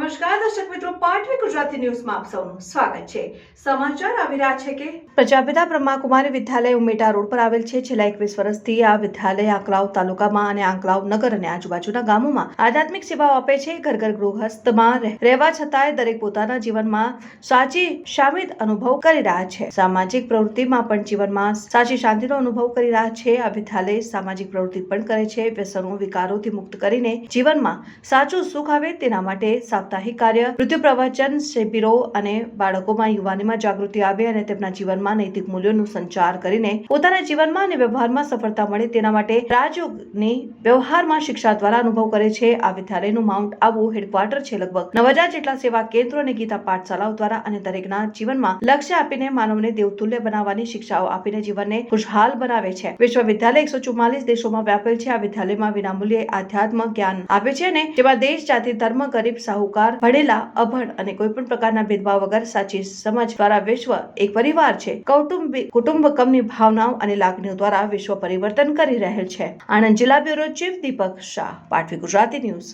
નમસ્કાર દર્શક મિત્રો, પાટવી ગુજરાતી ન્યૂઝમાં આપ સૌનું સ્વાગત છે। સમાચાર આવી રહ્યા છે કે પ્રજાપિતા બ્રહ્માકુમારી વિદ્યાલય ઉમેટા રોડ પર આવેલ છે। છેલ્લા 21 વર્ષથી આ વિદ્યાલય આંકલાવ તાલુકામાં અને આંકલાવ નગર અને આજુબાજુના ગામોમાં આધ્યાત્મિક સેવાઓ આપે છે। ઘર ઘર ગૃહસ્થમાં રહેવા છતાંય દરેક પોતાના જીવનમાં સાચી શામિત અનુભવ કરી રહ્યા છે। સામાજિક પ્રવૃત્તિમાં પણ જીવનમાં સાચી શાંતિનો અનુભવ કરી રહ્યા છે। આ વિદ્યાલય સામાજિક પ્રવૃત્તિ પણ કરે છે। વ્યસનો વિકારોથી મુક્ત કરીને જીવનમાં સાચું સુખ આવે તેના માટે સાપ્તાહિક કાર્ય, મૃત્યુ પ્રવચન શિબિરો અને બાળકોમાં યુવાનીમાં જાગૃતિ આવે અને તેમના જીવનમાં નૈતિક મૂલ્યોનું સંચાર કરીને પોતાના જીવનમાં અને વ્યવહારમાં સફળતા મળે તેના માટે રાજયોગની વ્યવહારમાં શિક્ષા દ્વારા અનુભવ કરે છે। આ વિદ્યાલયનું માઉન્ટ આબુ હેડક્વાર્ટર છે। લગભગ 9000 જેટલા સેવા કેન્દ્રો અને ગીતા પાઠશાળાઓ દ્વારા અને દરેકના જીવનમાં લક્ષ્ય આપીને માનવને દેવતુલ્ય બનાવવાની શિક્ષાઓ આપીને જીવનને ખુશહાલ બનાવે છે। વિશ્વવિદ્યાલય 144 દેશોમાં વ્યાપેલ છે। આ વિદ્યાલયમાં વિનામૂલ્યે આધ્યાત્મ જ્ઞાન આપે છે અને જેમાં દેશ, જાતિ, ધર્મ, ગરીબ, સાહુકાર, ભણેલા, અભણ અને કોઈ પણ પ્રકારના ભેદભાવ વગર સાચી સમજ દ્વારા વિશ્વ એક પરિવાર છે। કુટુંબકમની ભાવનાઓ અને લાગણીઓ દ્વારા વિશ્વ પરિવર્તન કરી રહેલ છે। આણંદ જિલ્લા બ્યુરો ચીફ દીપક શાહ, પાટવી ગુજરાતી ન્યૂઝ।